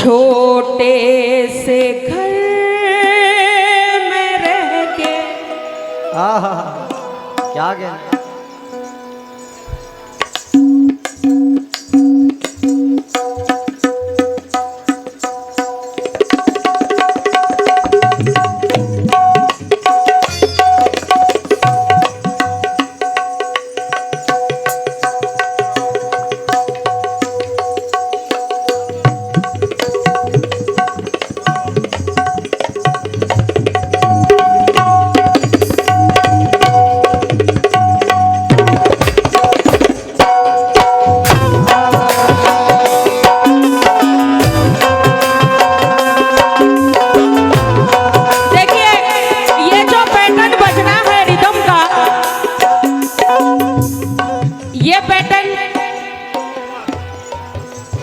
छोटे से घर में रह के क्या गया।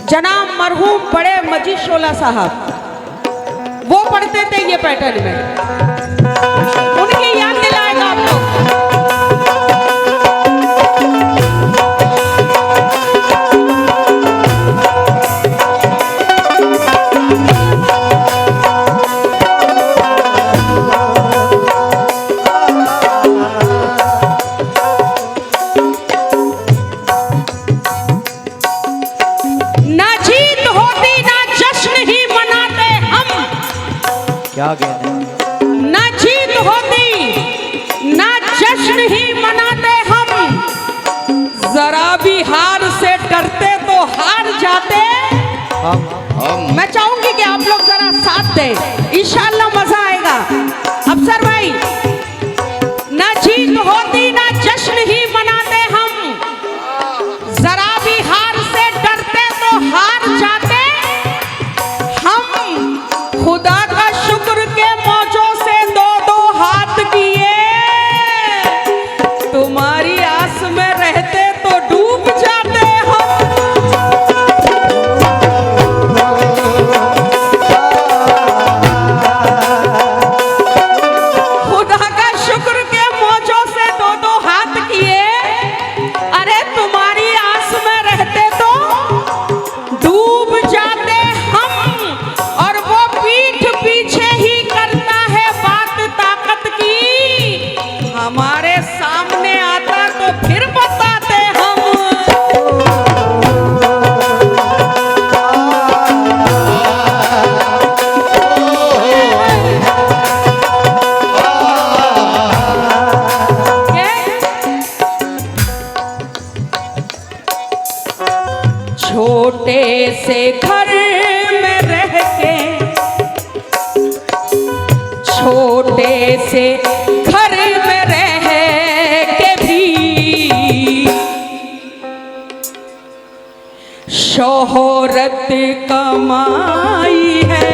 जनाब मरहूम बड़े मजीद शोला साहब वो पढ़ते थे ये पैटर्न में, उनकी याद दिलाएगा आप लोग। क्या कहते ना जीत होती ना जश्न ही मनाते हम, जरा भी हार से डरते तो हार जाते हम। मैं चाहूंगी कि आप लोग जरा साथ दें, इंशाअल्लाह मजा आएगा। अफसर भाई, ना जीत होती ना जश्न ही मनाते हम, जरा भी हार से डरते तो हार जाते हम। खुदा का शुक्र के मौजों से दो दो हाथ किए, तुम्हारी आस में रहते तो डूब जाते हम। खुदा का शुक्र के मौजों से दो दो हाथ किए, अरे तुम्हारी आस में रहते तो डूब जाते हम। और वो पीठ पीछे ही करता है बात ताकत की, हमारे सामने आता तो फिर बताते हम। छोटे से घर में रह के, छोटे से घर में रह के भी शोहरत कमाई है।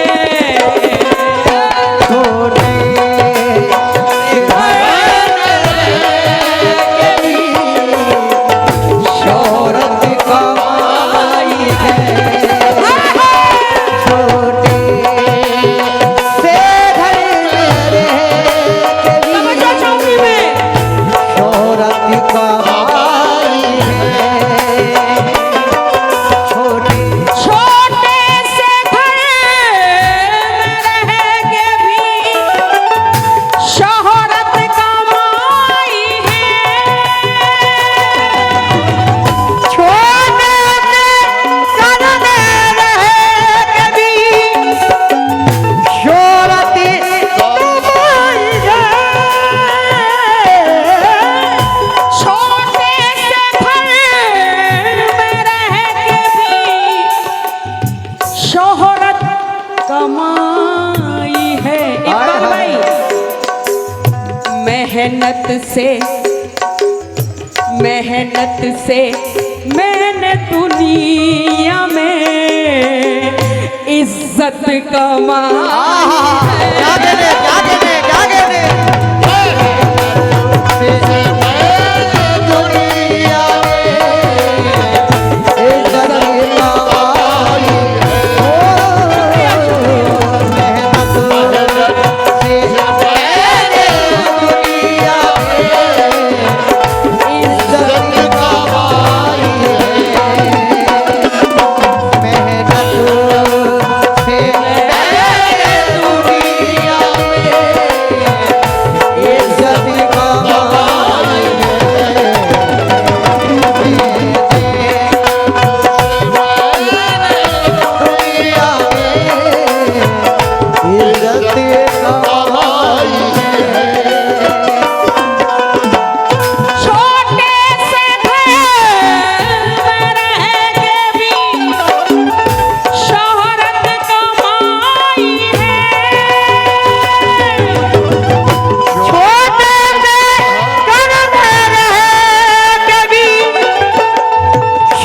मेहनत से मैंने दुनिया में इज्जत कमाई है।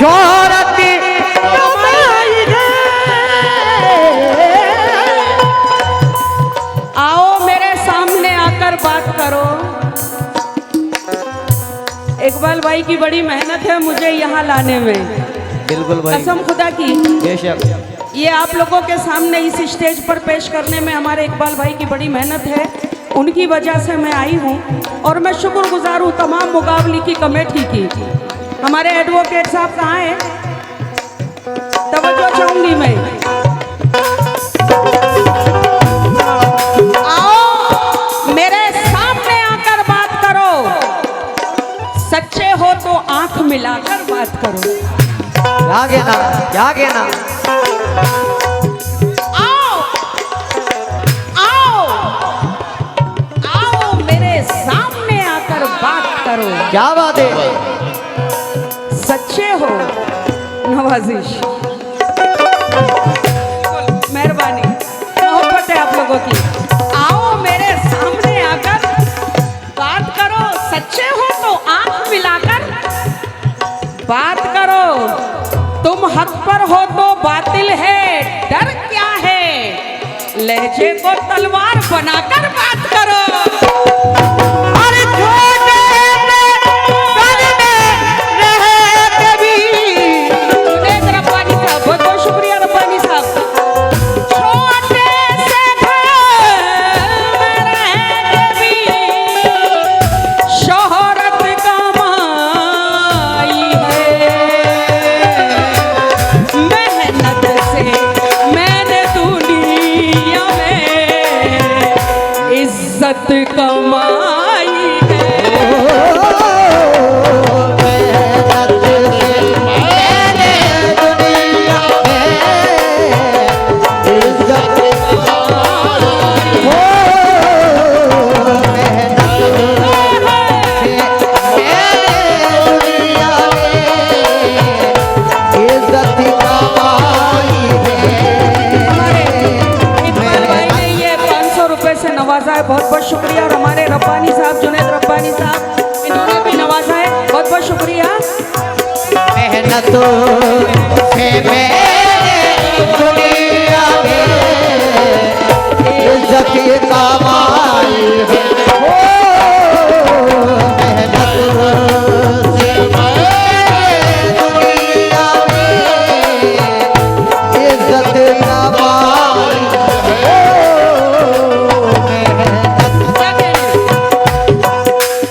शोहरत कमाई है। आओ मेरे सामने आकर बात करो। इकबाल भाई की बड़ी मेहनत है मुझे यहाँ लाने में, बिल्कुल भाई, कसम खुदा की। बेशक। ये आप लोगों के सामने इस स्टेज पर पेश करने में हमारे इकबाल भाई की बड़ी मेहनत है, उनकी वजह से मैं आई हूँ। और मैं शुक्रगुजार हूँ तमाम मुकाबले की कमेटी की। हमारे एडवोकेट साहब कहाँ हैं? तवज्जो चाहूंगी मैं। आओ मेरे सामने आकर बात करो, सच्चे हो तो आंख मिलाकर बात करो। जागे ना, जागे ना। आओ आओ आओ मेरे सामने आकर बात करो। क्या बात है? सच्चे हो। नवाजिश, मेहरबानी, मोहब्बत है आप लोगों की। आओ मेरे सामने आकर बात करो, सच्चे हो तो आंख मिलाकर बात करो। तुम हक पर हो तो बातिल है, डर क्या है? लहजे को तलवार बनाकर बात करो। अरे छोटे कद में रहे कभी। जुनैद रब्बानी साहब, बहुत बहुत शुक्रिया रब्बानी साहब। छोटे से घर में रह के भी शोहरत कमाई है। मेहनत से मैंने दुनिया में इज्जत कमाई है। इकबाल भाई ने ये 500 रुपए से नवाजा है, बहुत बहुत शुक्रिया। और हमारे रब्बानी साहब, जुनैद रब्बानी साहब, इन्होंने भी नवाजा है, बहुत बहुत शुक्रिया। मेहनतों से मेरे दुनिया में इज्जत कमाई है। ओ मेहनतों से मेरे दुनिया में इज्जत कमाई है। ओ मेहनत।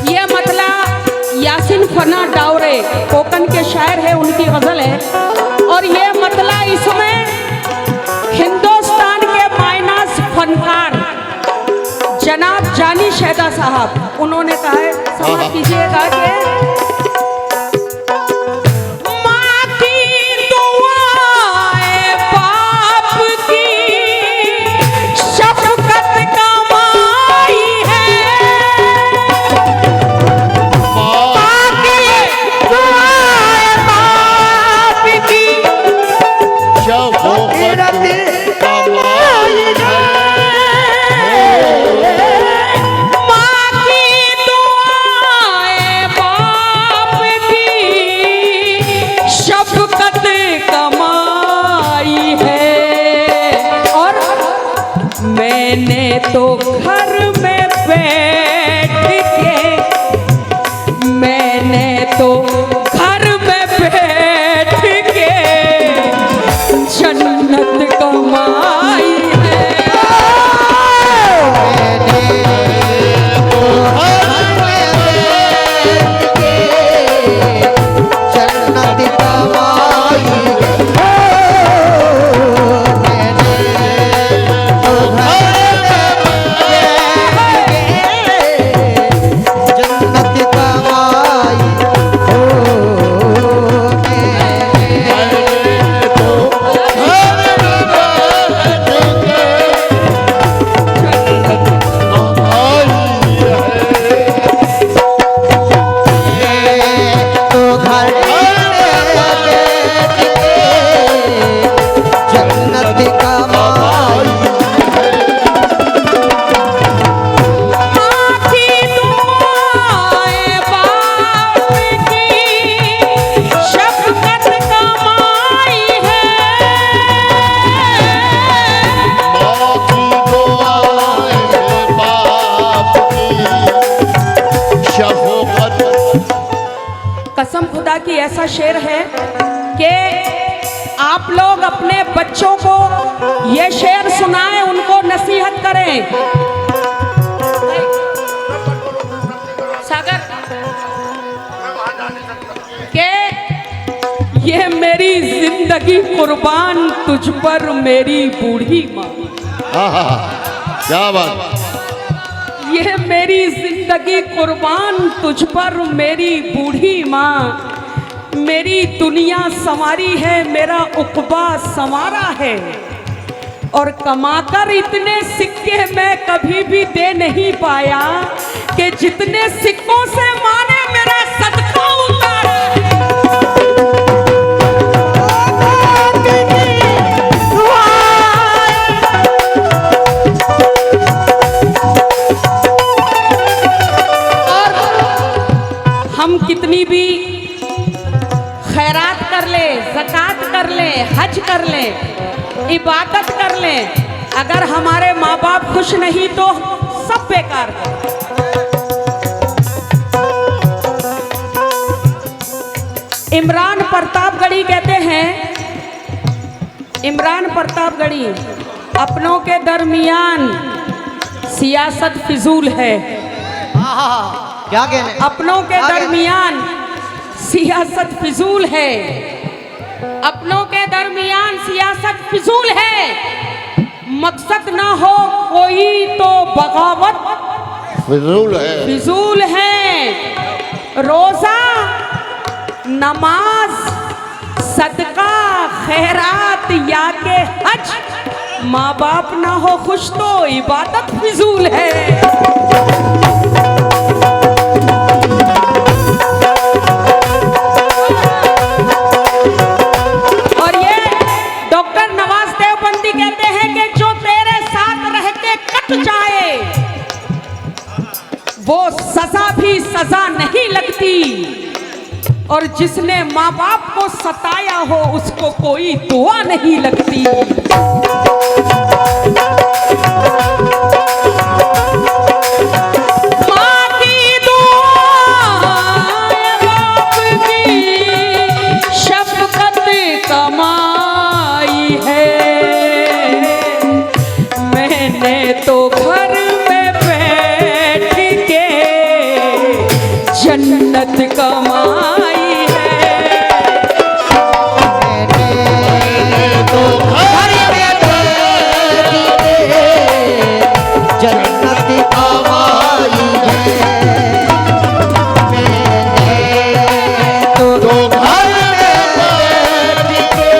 ये मतला यासिन फना डावरे कोकन के शायर है, उनकी गजल है। और ये मतला इसमें हिंदुस्तान के माइनास फनकार जनाब जानी शहदा साहब, उन्होंने कहा है, समझ कीजिएगा कि माँ की दुआएं बाप की शफकत कमाई है। माँ की दुआएं बाप की माँ की दुआएं बाप की शफकत कमाई है। और मैंने तो घर में बैठ के, मैंने तो घर में बैठ के जन्नत कमाई है। जन्नत कमाई जन्नत कमाई हो। कसम खुदा की ऐसा शेर है कि आप लोग अपने बच्चों को ये शेर सुनाएं, उनको नसीहत करें। सागर के ये मेरी जिंदगी कुर्बान तुझ पर मेरी बूढ़ी माँ। क्या बात। ये मेरी जिंदगी कुर्बान तुझ पर मेरी बूढ़ी माँ। मेरी दुनिया संवारी है, मेरा उक़बा संवारा है, और कमाकर इतने सिक्के मैं कभी भी दे नहीं पाया कि जितने सिक्कों से माँ ने मेरा सदका उतारा है। हम कितनी भी खैरात कर ले, ज़कात कर ले, हज कर ले, इबादत कर ले, अगर हमारे माँ बाप खुश नहीं तो सब बेकार है। इमरान प्रतापगढ़ी कहते हैं, इमरान प्रतापगढ़ी, अपनों के दरमियान सियासत फिजूल है। क्या कहने? अपनों के दरमियान सियासत फिजूल है, अपनों के दरमियान सियासत फिजूल है। मकसद ना हो कोई तो बगावत फिजूल है, फिजूल है। रोजा, नमाज, सदका, खैरात या के हज, माँ बाप ना हो खुश तो इबादत फिजूल है। वो सजा भी सजा नहीं लगती, और जिसने माँ बाप को सताया हो उसको कोई दुआ नहीं लगती। माँ की दुआ बाप की शफकत कमाई है, मैंने तो घर जन्नत कमाई है। मैंने तो घर में बैठ के जन्नत कमाई है। मैंने तो घर में बैठ के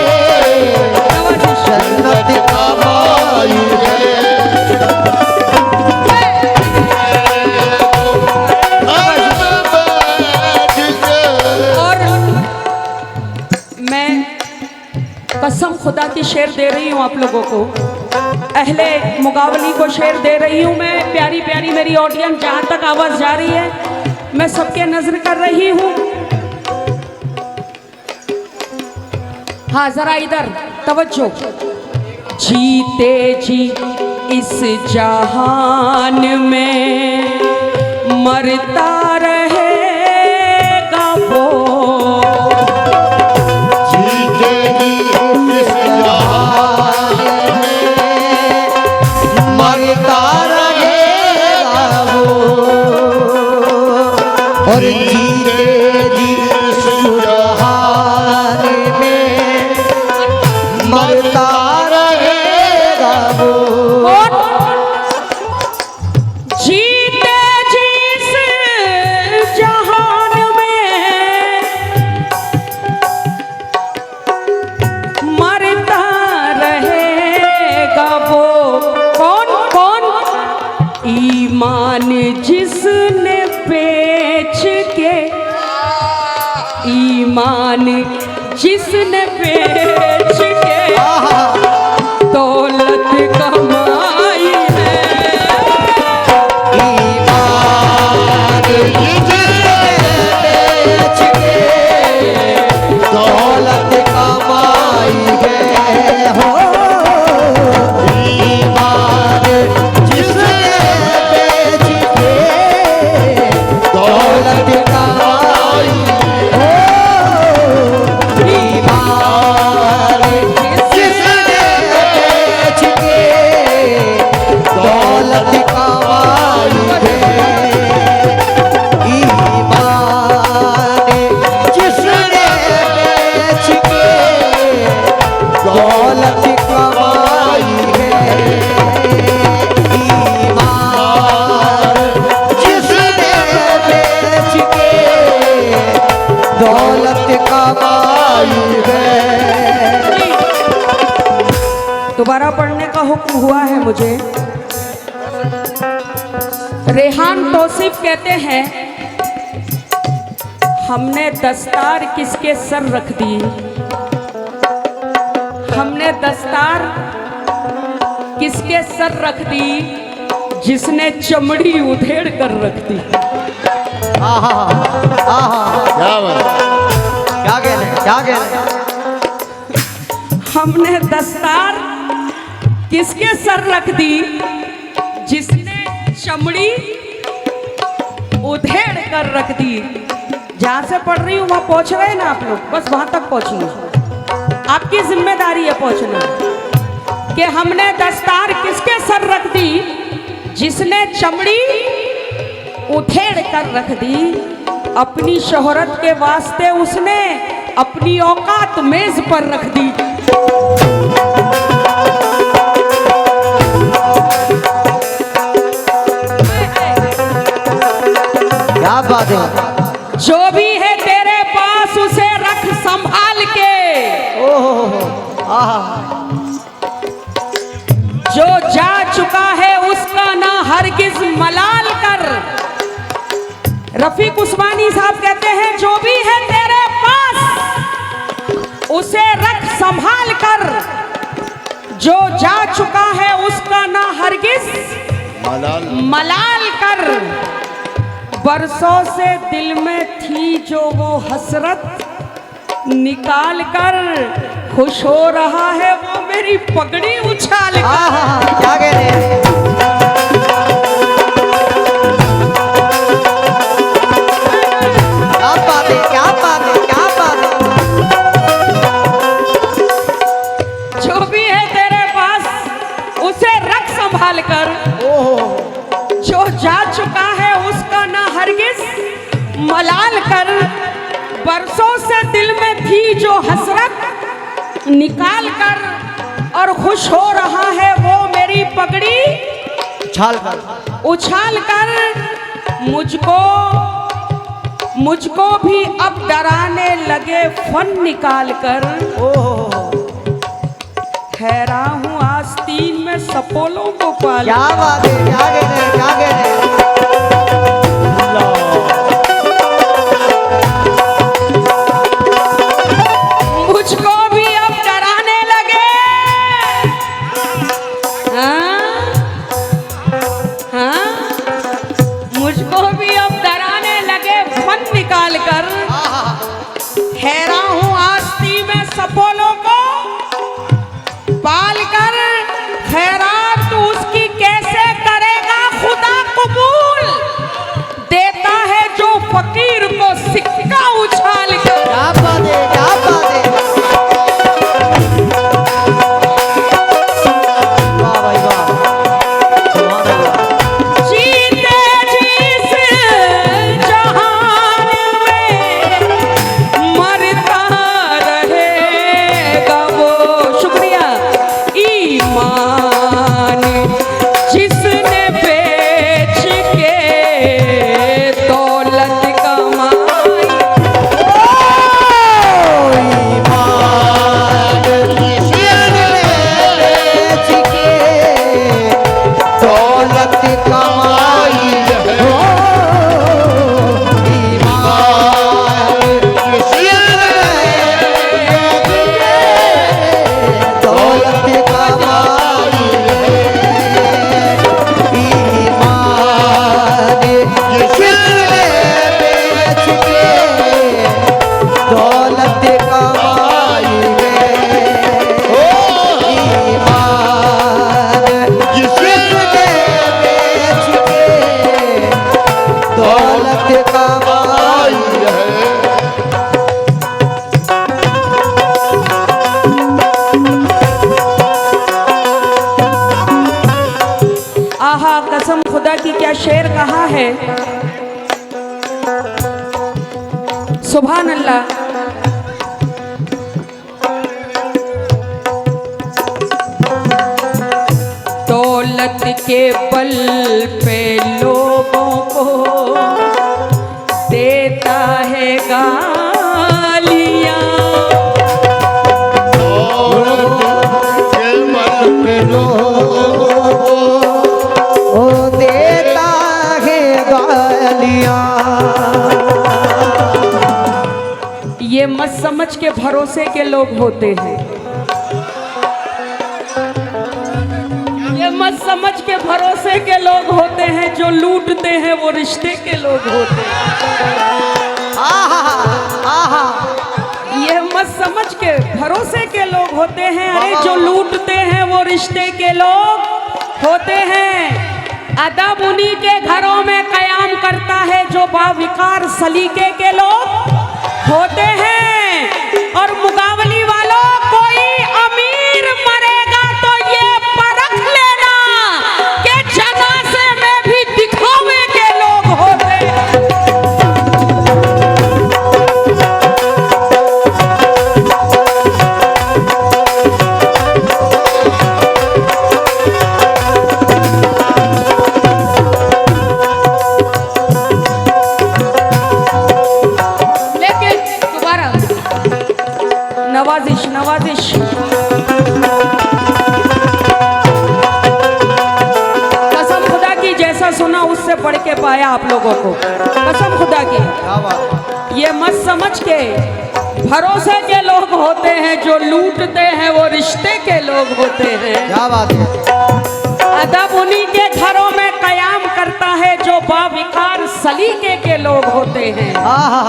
जन्नत कमाई है। कसम खुदा की शेर दे रही हूँ आप लोगों को, अहले मुकाबली को शेर दे रही हूँ मैं। प्यारी प्यारी मेरी ऑडियंस, जहाँ तक आवाज़ जा रही है मैं सबके नजर कर रही हूँ। हाँ जरा इधर तवज्जो। जीते जी इस जहान में मरता रहेगा वो, और जीते जी सुहान में मरता रहेगा वो। जीते जिस जहान में मरता रहेगा वो। कौन कौन? ईमान जिसने बेच के, ईमान जिसने बेच के दौलत कमाई है। ईमान जिसने बेच के दौलत कमाई है हो। ईमान जिसने बेच के दौलत कमाई है। हुक्म हुआ है मुझे। रेहान तौसीफ कहते हैं, हमने दस्तार किसके सर रख दी, हमने दस्तार किसके सर रख दी, जिसने चमड़ी उधेड़ कर रख दी। आहा आहा क्या बात, क्या कह रहे हैं, क्या कह रहे हैं? हमने दस्तार किसके सर रख दी, जिसने चमड़ी उधेड़ कर रख दी। जहां से पढ़ रही हूं वहां पहुंच रहे हैं ना आप लोग, बस वहां तक पहुंचना आपकी जिम्मेदारी है पहुंचना। कि हमने दस्तार किसके सर रख दी, जिसने चमड़ी उधेड़ कर रख दी। अपनी शोहरत के वास्ते उसने अपनी औकात मेज पर रख दी। क्या बात है? जो भी है तेरे पास उसे रख संभाल के। ओहो आहा जो जा चुका है उसका ना हरगिज मलाल कर। रफीक उस्मानी साहब कहते हैं, जो भी है तेरे पास उसे रख संभाल कर। जो जा चुका है उसका ना हरगिज मलाल मलाल कर। बरसों से दिल में थी जो वो हसरत, निकाल कर खुश हो रहा है वो मेरी पगड़ी उछाल कर। आहा क्या कह रहे हैं? क्या बात है, क्या बात है, क्या बात है? जो भी है तेरे पास उसे रख संभाल कर। ओहो जो जा चुका है उसका ना हरगिज मलाल कर। बरसों से दिल में थी जो हसरत, निकाल कर और खुश हो रहा है वो मेरी पगड़ी छाल कर उछाल कर। मुझको भी अब डराने लगे फन निकाल कर। ओहो ठहरा हूँ आस्तीन में सपोलों को पाल। क्या बात है, क्या कह रहे हैं, क्या कह रहे हैं? मुझको भी अब डराने लगे। हाँ? हाँ? मुझको भी अब डराने लगे फन निकाल कर। ठहरा हूँ आस्ती में सपोलों को पाल कर। खैरात तो उसकी कैसे करेगा खुदा कबूल, देता है जो फकीर को सिक्का उछाल कर। क्या बात है, क्या बात है? वाह भाई वाह, सुभान अल्लाह। जीते जिस जहान में मरता रहेगा वो। शुक्रिया। ईमान जिसने बेच के दौलत कमाई। दौलत कमाई हो, दौलत कमाई ईमान जिसने बेच के दौलत कमाई है। ईमान जिसने बेच के दौलत कमाई है। आहा कसम खुदा की क्या शेर कहा है। सुभान अल्लाह। दौलत के बल पे लोगों को देता है गालियां। और के मन पे लो ये मत समझ के भरोसे के लोग होते हैं, ये मत समझ के भरोसे के लोग होते हैं, जो लूटते हैं वो रिश्ते के लोग होते हैं। आहा आहा ये मत समझ के भरोसे के लोग होते हैं, अरे जो लूटते हैं वो रिश्ते के लोग होते हैं। अदब उन्हीं के घरों में कयाम करता है जो बाविकार सलीके के लोग होते हैं। और मुकाबली वालों, कोई अमीर मरेगा तो ये परख लेना कि जनाजे में भी दिखावे के लोग होते हैं। नवाजिश नवाजिश कसम खुदा की, जैसा सुना उससे पढ़ के पाया आप लोगों को, कसम खुदा की। क्या बात है। ये मत समझ के भरोसे के लोग होते हैं, जो लूटते हैं वो रिश्ते के लोग होते हैं। क्या बात है। अदब उन्हीं के घरों में कयाम करता है जो बाविकार सलीके के लोग होते हैं। आहा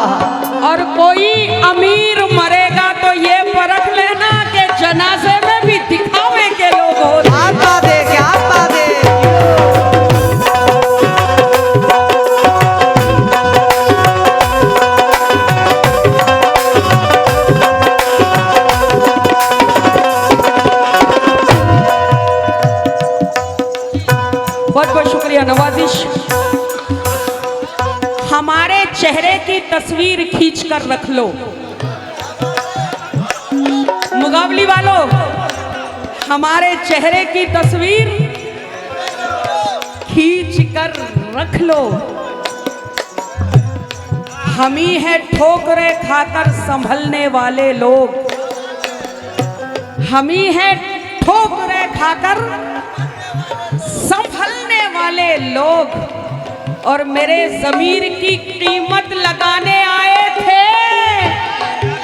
और कोई अमीर मरेगा तो ये परख लेना कि जनाजे में भी दिखावे के लोग होते हैं। क्या बात है, क्या बात है। बहुत बहुत शुक्रिया नवाजिश। हमारे चेहरे की तस्वीर खींच कर रख लो, मुकाबली वालों, हमारे चेहरे की तस्वीर खींच कर रख लो। हम ही है ठोकरे खाकर संभलने वाले लोग, हम ही है ठोकरे खाकर संभलने वाले लोग। और मेरे ज़मीर की कीमत लगाने आए थे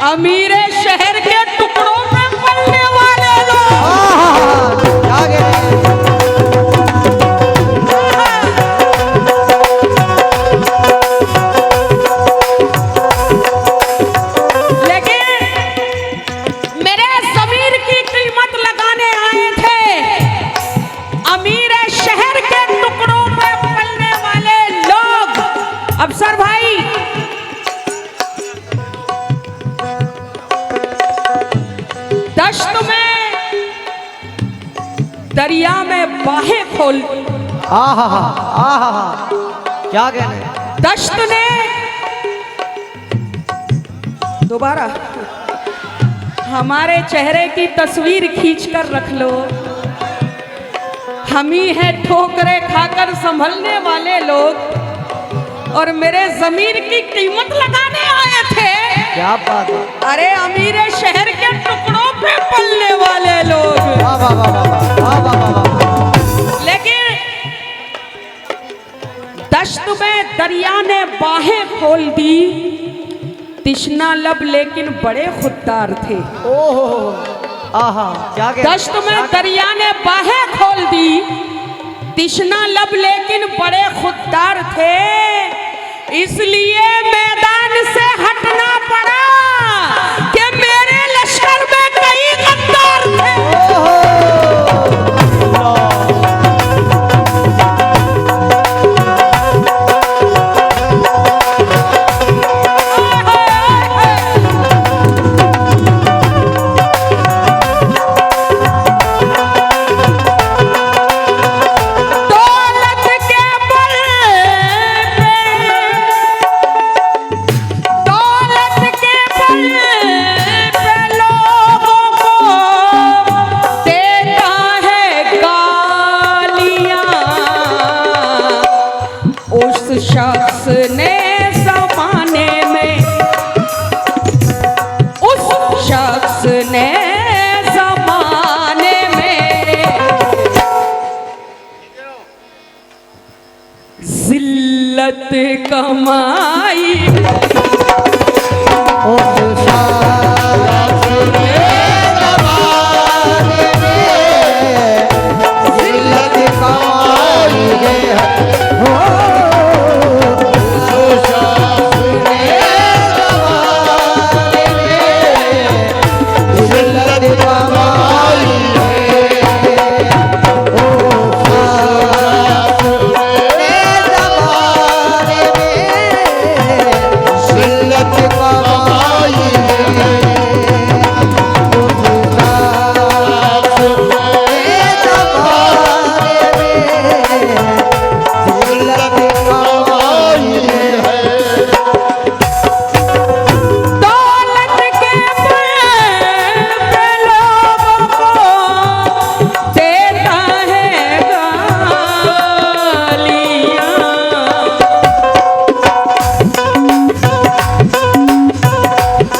अमीर शहर के टुकड़ों में पलने वाले लोग। क्या गए। लेकिन मेरे ज़मीर की कीमत लगाने आए थे अमीर शहर के टुकड़ों में पलने वाले लोग। अफसर भाई, दश्त में दरिया में बाहें खोल, आहा आहा क्या कहने। दश्त ने दोबारा हमारे चेहरे की तस्वीर खींचकर रख लो। हम ही है ठोकरे खाकर संभलने वाले लोग और मेरे ज़मीर की कीमत लगाने आए थे। क्या बात है। अरे अमीर शहर के टुकड़ों पे पलने वाले लोग। वाह वाह वाह वाह वाह वाह वाह। लेकिन दश्त में दरिया ने बाहें खोल दी, तिश्ना लब लेकिन बड़े खुददार थे। ओहो आहा क्या कहने। दश्त में दरिया ने बाहें खोल दी, तिश्ना लब लेकिन बड़े खुददार थे, इसलिए मैदान से हटना पड़ा कि मेरे लश्कर में कई गद्दार थे। शख्स ने ज़माने में, उस शख्स ने ज़माने में जिल्लत कमाई। उस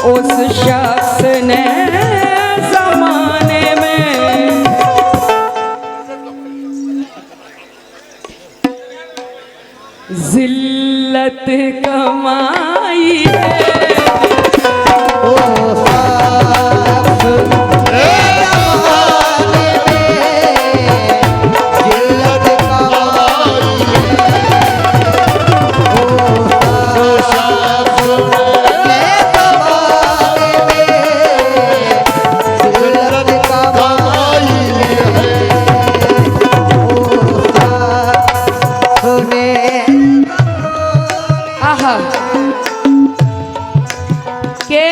उस शख्स ने जमाने में जिल्लत कमाई है। आहा के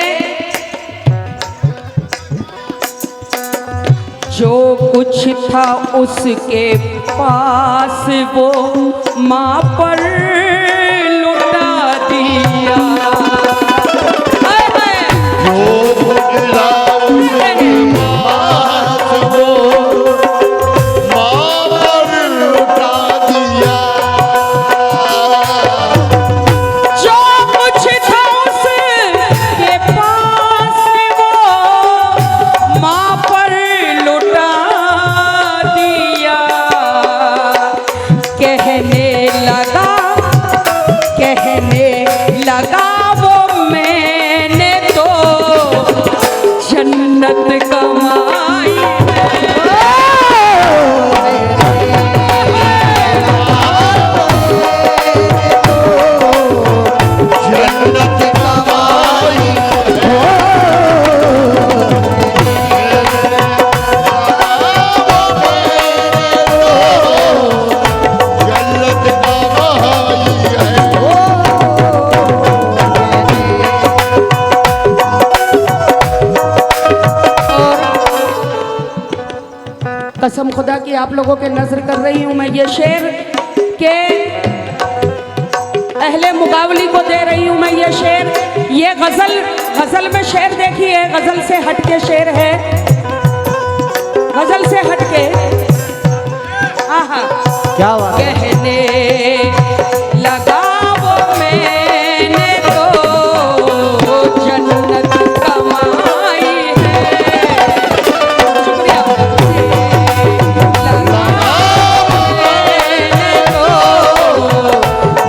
जो कुछ था उसके पास वो माँ पर लुटा दिया। हाय हाय। जो कुछ था उसके पास वो माँ पर लुटा दिया। कहने लगा वो मैंने तो जन्नत कमाई कसम खुदा की आप लोगों के नजर कर रही हूं मैं ये शेर के अहले मुकाबली को दे रही हूं मैं ये शेर। ये गजल में शेर देखिए, गजल से हटके शेर है, गजल से हटके। आहा क्या बात है। कहने लगा वो मैंने तो जन्नत कमाई है। शुक्रिया। लगा मैंने तो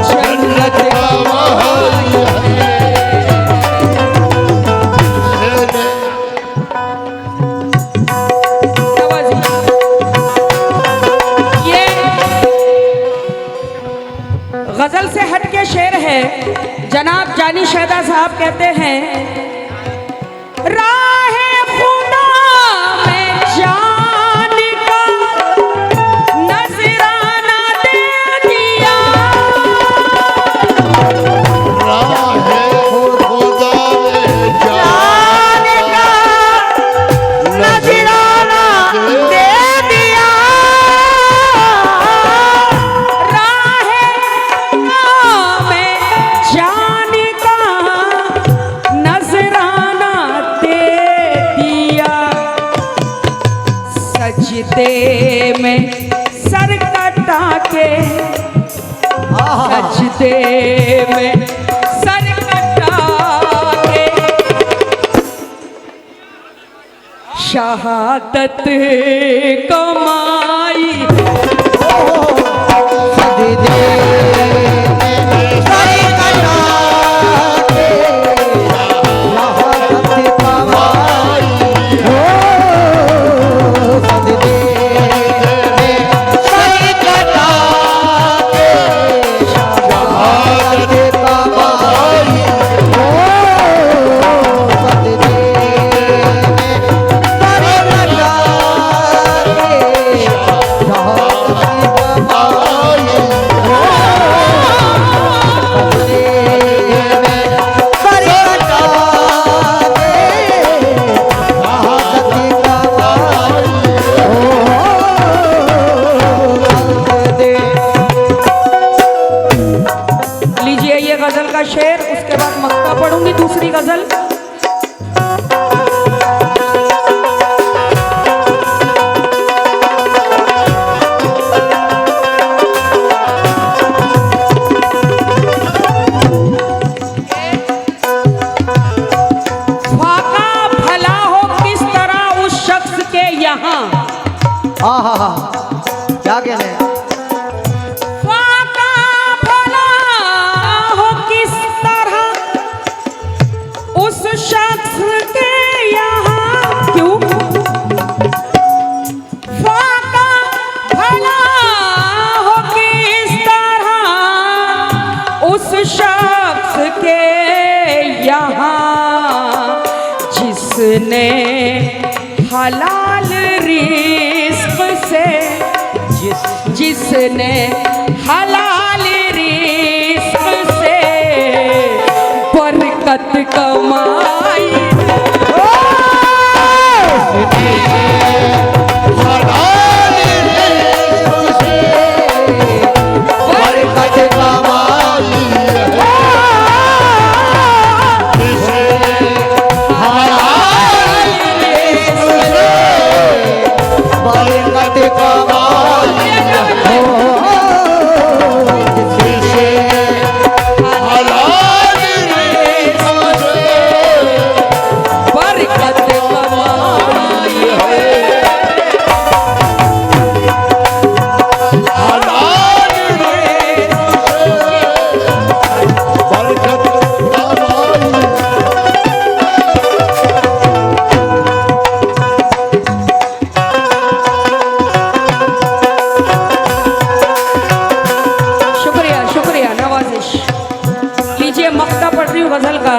जन्नत कमाई है। ये गजल से हटके शेर है। जनाब जानी शहदा साहब कहते हैं, राहे खुदा में जान का नजराना दे दिया। जान का नजराना दे दिया। राहे में जान का नजराना दे दिया। सजदे में सर कटा के, सजदे में सर कटा के शहादत कमाई। Oh आहा हा क्या कहने फाका भला हो किस तरह उस शख्स के यहाँ क्यों फाका भला हो किस तरह उस शख्स के यहाँ जिसने हलाल रिस्क से जिसने हलाल रिस्क से बरकत कमाई बरकत कमाई बरकत कमाई बरकत कमाई शुक्रिया शुक्रिया नवाजिश लीजिए मक्ता पढ़ रही हूँ गजल का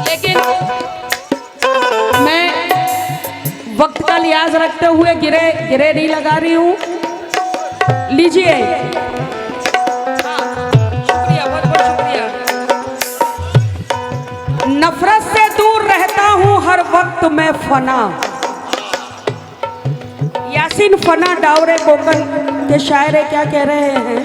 लेकिन मैं वक्त का लिहाज रखते हुए गिरे गिरे नहीं लगा रही हूँ लीजिए हाँ, शुक्रिया बहुत बहुत शुक्रिया नफरत से दूर रहता हूँ हर वक्त मैं फना यासीन फना डावरे कोकन के शायरे क्या कह रहे हैं